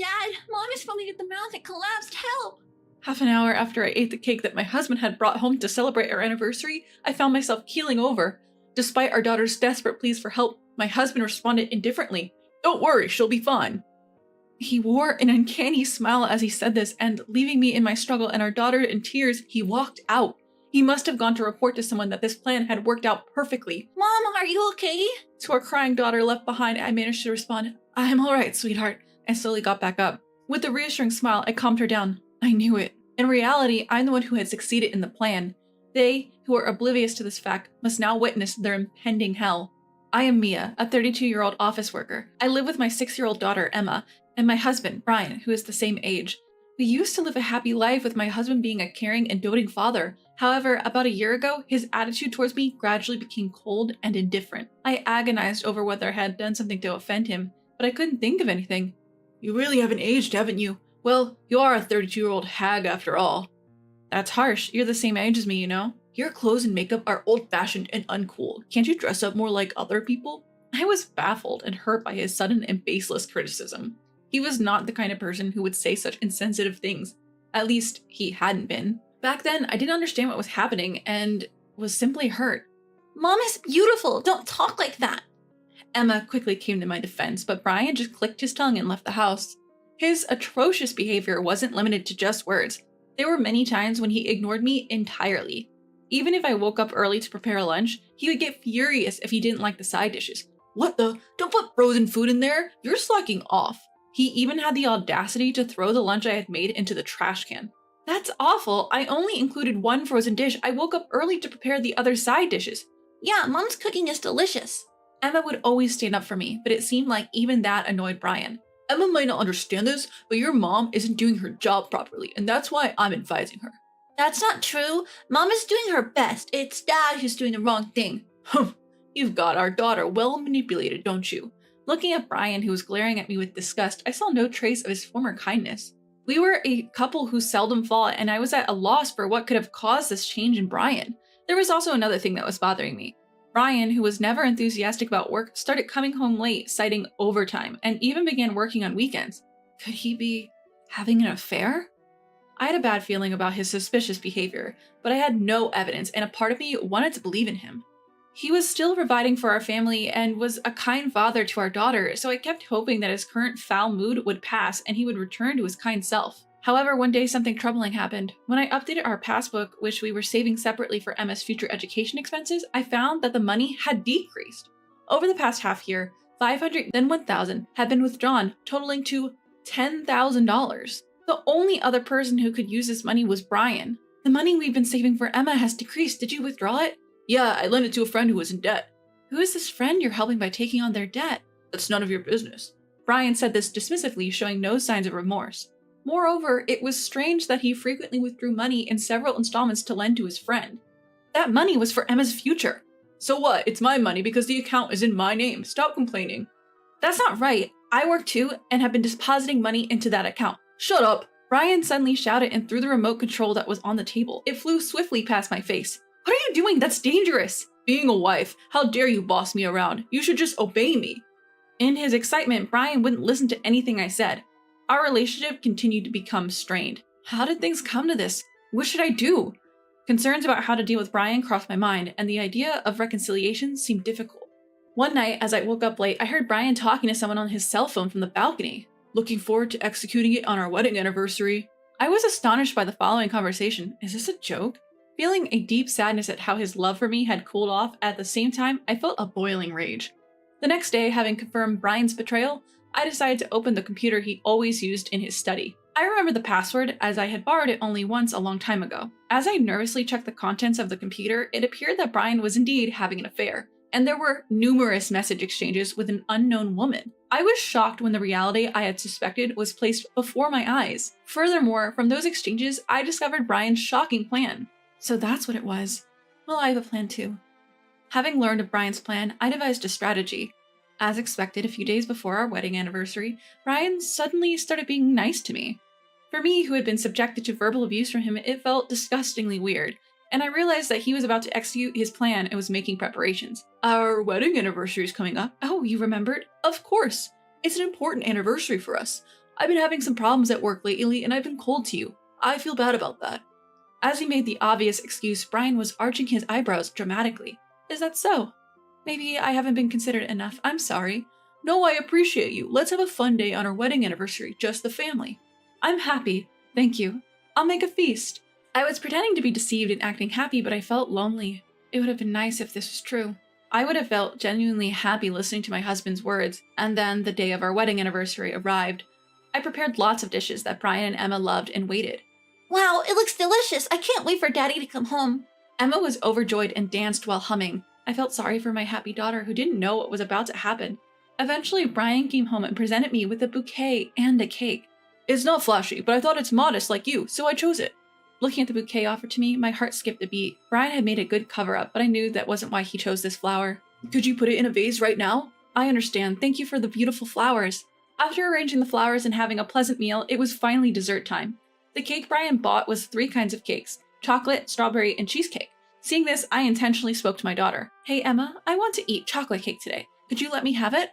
Dad, Mom is falling at the mouth and collapsed. Help! Half an hour after I ate the cake that my husband had brought home to celebrate our anniversary, I found myself keeling over. Despite our daughter's desperate pleas for help, my husband responded indifferently. "Don't worry, she'll be fine." He wore an uncanny smile as he said this, and leaving me in my struggle and our daughter in tears, he walked out. He must have gone to report to someone that this plan had worked out perfectly. Mom, are you okay? To our crying daughter left behind, I managed to respond, "I'm alright, sweetheart," and slowly got back up. With a reassuring smile, I calmed her down. I knew it. In reality, I'm the one who had succeeded in the plan. They, who are oblivious to this fact, must now witness their impending hell. I am Mia, a 32-year-old office worker. I live with my 6-year-old daughter, Emma, and my husband, Brian, who is the same age. We used to live a happy life with my husband being a caring and doting father. However, about a year ago, his attitude towards me gradually became cold and indifferent. I agonized over whether I had done something to offend him, but I couldn't think of anything. "You really haven't aged, haven't you? Well, you are a 32-year-old hag after all." "That's harsh. You're the same age as me, you know." "Your clothes and makeup are old-fashioned and uncool. Can't you dress up more like other people?" I was baffled and hurt by his sudden and baseless criticism. He was not the kind of person who would say such insensitive things. At least, he hadn't been. Back then, I didn't understand what was happening and was simply hurt. Mom is beautiful. Don't talk like that. Emma quickly came to my defense, but Brian just clicked his tongue and left the house. His atrocious behavior wasn't limited to just words. There were many times when he ignored me entirely. Even if I woke up early to prepare lunch, he would get furious if he didn't like the side dishes. "What the? Don't put frozen food in there! You're slacking off." He even had the audacity to throw the lunch I had made into the trash can. "That's awful. I only included one frozen dish. I woke up early to prepare the other side dishes." "Yeah, Mom's cooking is delicious." Emma would always stand up for me, but it seemed like even that annoyed Brian. "Emma might not understand this, but your mom isn't doing her job properly, and that's why I'm advising her." "That's not true. Mom is doing her best. It's Dad who's doing the wrong thing." "Humph. You've got our daughter well manipulated, don't you?" Looking at Brian, who was glaring at me with disgust, I saw no trace of his former kindness. We were a couple who seldom fought, and I was at a loss for what could have caused this change in Brian. There was also another thing that was bothering me. Brian, who was never enthusiastic about work, started coming home late, citing overtime, and even began working on weekends. Could he be having an affair? I had a bad feeling about his suspicious behavior, but I had no evidence, and a part of me wanted to believe in him. He was still providing for our family and was a kind father to our daughter, so I kept hoping that his current foul mood would pass and he would return to his kind self. However, one day something troubling happened. When I updated our passbook, which we were saving separately for Emma's future education expenses, I found that the money had decreased. Over the past half year, $500, then $1,000 had been withdrawn, totaling to $10,000. The only other person who could use this money was Brian. "The money we've been saving for Emma has decreased. Did you withdraw it?" "Yeah, I lent it to a friend who was in debt." "Who is this friend you're helping by taking on their debt?" "That's none of your business." Brian said this dismissively, showing no signs of remorse. Moreover, it was strange that he frequently withdrew money in several installments to lend to his friend. That money was for Emma's future. "So what? It's my money because the account is in my name. Stop complaining." "That's not right. I work too and have been depositing money into that account." "Shut up!" Brian suddenly shouted and threw the remote control that was on the table. It flew swiftly past my face. "What are you doing? That's dangerous!" "Being a wife. How dare you boss me around? You should just obey me." In his excitement, Brian wouldn't listen to anything I said. Our relationship continued to become strained. How did things come to this? What should I do? Concerns about how to deal with Brian crossed my mind, and the idea of reconciliation seemed difficult. One night, as I woke up late, I heard Brian talking to someone on his cell phone from the balcony. "Looking forward to executing it on our wedding anniversary." I was astonished by the following conversation. Is this a joke? Feeling a deep sadness at how his love for me had cooled off, at the same time, I felt a boiling rage. The next day, having confirmed Brian's betrayal, I decided to open the computer he always used in his study. I remembered the password as I had borrowed it only once a long time ago. As I nervously checked the contents of the computer, it appeared that Brian was indeed having an affair, and there were numerous message exchanges with an unknown woman. I was shocked when the reality I had suspected was placed before my eyes. Furthermore, from those exchanges, I discovered Brian's shocking plan. So that's what it was. Well, I have a plan too. Having learned of Brian's plan, I devised a strategy. As expected, a few days before our wedding anniversary, Brian suddenly started being nice to me. For me, who had been subjected to verbal abuse from him, it felt disgustingly weird, and I realized that he was about to execute his plan and was making preparations. "Our wedding anniversary is coming up." "Oh, you remembered?" "Of course. It's an important anniversary for us. I've been having some problems at work lately and I've been cold to you. I feel bad about that. As he made the obvious excuse, Brian was arching his eyebrows dramatically. Is that so? Maybe I haven't been considerate enough. I'm sorry. No, I appreciate you. Let's have a fun day on our wedding anniversary, just the family. I'm happy. Thank you. I'll make a feast. I was pretending to be deceived and acting happy, but I felt lonely. It would have been nice if this was true. I would have felt genuinely happy listening to my husband's words, and then the day of our wedding anniversary arrived. I prepared lots of dishes that Brian and Emma loved and waited. Wow, it looks delicious. I can't wait for Daddy to come home. Emma was overjoyed and danced while humming. I felt sorry for my happy daughter who didn't know what was about to happen. Eventually, Brian came home and presented me with a bouquet and a cake. It's not flashy, but I thought it's modest like you, so I chose it. Looking at the bouquet offered to me, my heart skipped a beat. Brian had made a good cover-up, but I knew that wasn't why he chose this flower. Could you put it in a vase right now? I understand. Thank you for the beautiful flowers. After arranging the flowers and having a pleasant meal, it was finally dessert time. The cake Brian bought was 3 kinds of cakes: chocolate, strawberry, and cheesecake. Seeing this, I intentionally spoke to my daughter. Hey Emma, I want to eat chocolate cake today. Could you let me have it?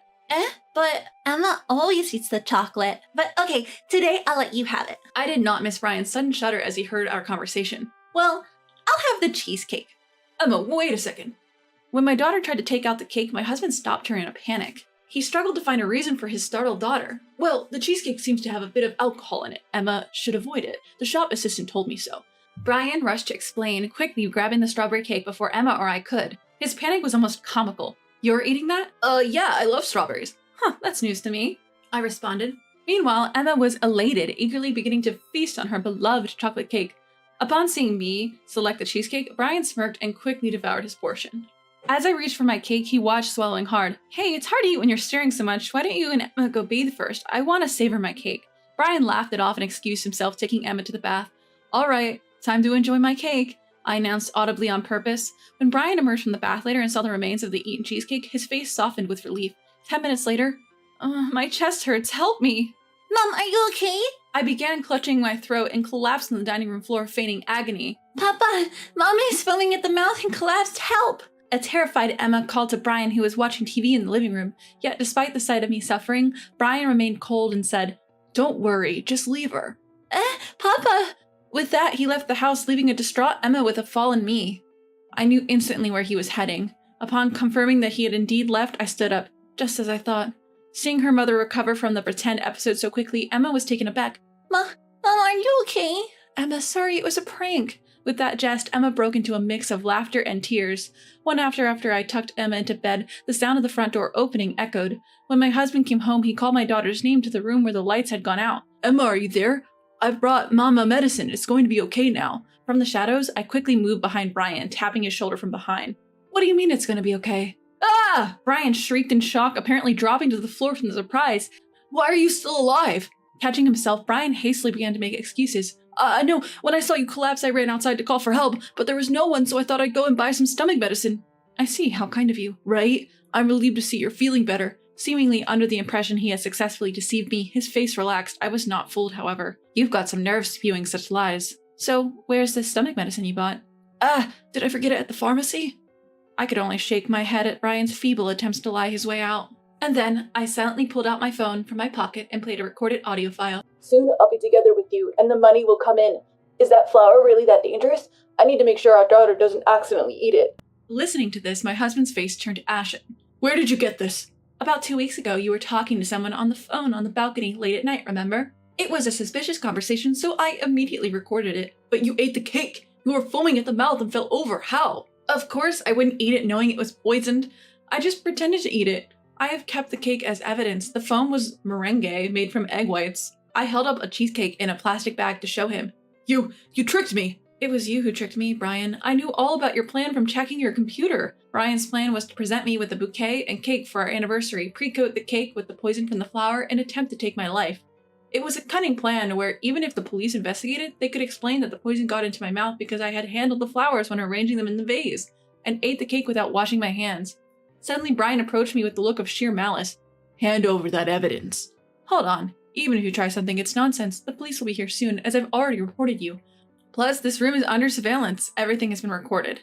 But Emma always eats the chocolate. But okay, today I'll let you have it. I did not miss Brian's sudden shudder as he heard our conversation. Well, I'll have the cheesecake. Emma, wait a second. When my daughter tried to take out the cake, my husband stopped her in a panic. He struggled to find a reason for his startled daughter. Well, the cheesecake seems to have a bit of alcohol in it. Emma should avoid it. The shop assistant told me so. Brian rushed to explain, quickly grabbing the strawberry cake before Emma or I could. His panic was almost comical. You're eating that? Yeah, I love strawberries. Huh, that's news to me, I responded. Meanwhile, Emma was elated, eagerly beginning to feast on her beloved chocolate cake. Upon seeing me select the cheesecake, Brian smirked and quickly devoured his portion. As I reached for my cake, he watched, swallowing hard. Hey, it's hard to eat when you're staring so much. Why don't you and Emma go bathe first? I want to savor my cake. Brian laughed it off and excused himself, taking Emma to the bath. All right, time to enjoy my cake, I announced audibly on purpose. When Brian emerged from the bath later and saw the remains of the eaten cheesecake, his face softened with relief. 10 minutes later, my chest hurts. Help me. Mom, are you okay? I began clutching my throat and collapsed on the dining room floor, feigning agony. Papa, Mommy is foaming at the mouth and collapsed. Help! A terrified Emma called to Brian, who was watching TV in the living room. Yet, despite the sight of me suffering, Brian remained cold and said, Don't worry, just leave her. Papa! With that, he left the house, leaving a distraught Emma with a fallen me. I knew instantly where he was heading. Upon confirming that he had indeed left, I stood up, just as I thought. Seeing her mother recover from the pretend episode so quickly, Emma was taken aback. Mom, are you okay? Emma, sorry, it was a prank. With that jest, Emma broke into a mix of laughter and tears. One after I tucked Emma into bed, the sound of the front door opening echoed. When my husband came home, he called my daughter's name to the room where the lights had gone out. Emma, are you there? I've brought Mama medicine. It's going to be okay now. From the shadows, I quickly moved behind Brian, tapping his shoulder from behind. What do you mean it's going to be okay? Ah! Brian shrieked in shock, apparently dropping to the floor from the surprise. Why are you still alive? Catching himself, Brian hastily began to make excuses. No, when I saw you collapse, I ran outside to call for help, but there was no one, so I thought I'd go and buy some stomach medicine. I see, how kind of you, right? I'm relieved to see you're feeling better. Seemingly under the impression he had successfully deceived me, his face relaxed. I was not fooled, however. You've got some nerve spewing such lies. So, where's this stomach medicine you bought? Did I forget it at the pharmacy? I could only shake my head at Brian's feeble attempts to lie his way out. And then, I silently pulled out my phone from my pocket and played a recorded audio file. Soon I'll be together with you, and the money will come in. Is that flower really that dangerous? I need to make sure our daughter doesn't accidentally eat it. Listening to this, my husband's face turned ashen. Where did you get this? About 2 weeks ago, you were talking to someone on the phone on the balcony late at night, remember? It was a suspicious conversation, so I immediately recorded it. But you ate the cake! You were foaming at the mouth and fell over. How? Of course, I wouldn't eat it knowing it was poisoned. I just pretended to eat it. I have kept the cake as evidence. The foam was meringue made from egg whites. I held up a cheesecake in a plastic bag to show him. You tricked me! It was you who tricked me, Brian. I knew all about your plan from checking your computer. Brian's plan was to present me with a bouquet and cake for our anniversary, pre-coat the cake with the poison from the flower, and attempt to take my life. It was a cunning plan where even if the police investigated, they could explain that the poison got into my mouth because I had handled the flowers when arranging them in the vase, and ate the cake without washing my hands. Suddenly, Brian approached me with the look of sheer malice. Hand over that evidence. Hold on. Even if you try something, it's nonsense. The police will be here soon, as I've already reported you. Plus, this room is under surveillance. Everything has been recorded.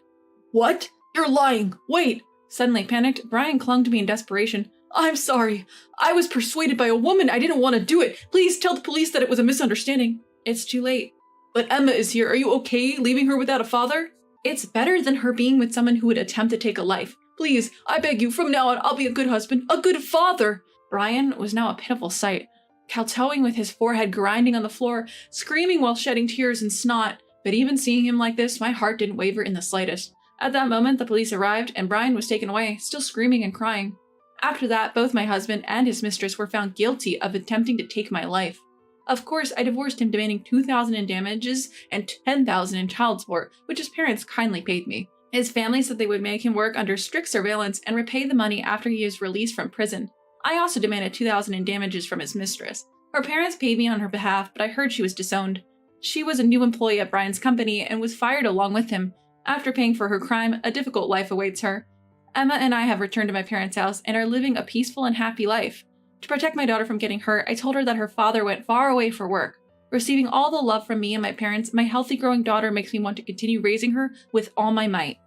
What? You're lying! Wait! Suddenly panicked, Brian clung to me in desperation. I'm sorry. I was persuaded by a woman. I didn't want to do it. Please tell the police that it was a misunderstanding. It's too late. But Emma is here. Are you okay leaving her without a father? It's better than her being with someone who would attempt to take a life. Please, I beg you, from now on, I'll be a good husband, a good father. Brian was now a pitiful sight, kowtowing with his forehead grinding on the floor, screaming while shedding tears and snot. But even seeing him like this, my heart didn't waver in the slightest. At that moment, the police arrived, and Brian was taken away, still screaming and crying. After that, both my husband and his mistress were found guilty of attempting to take my life. Of course, I divorced him, demanding $2,000 in damages and $10,000 in child support, which his parents kindly paid me. His family said they would make him work under strict surveillance and repay the money after he is released from prison. I also demanded $2,000 in damages from his mistress. Her parents paid me on her behalf, but I heard she was disowned. She was a new employee at Brian's company and was fired along with him. After paying for her crime, a difficult life awaits her. Emma and I have returned to my parents' house and are living a peaceful and happy life. To protect my daughter from getting hurt, I told her that her father went far away for work. Receiving all the love from me and my parents, my healthy growing daughter makes me want to continue raising her with all my might.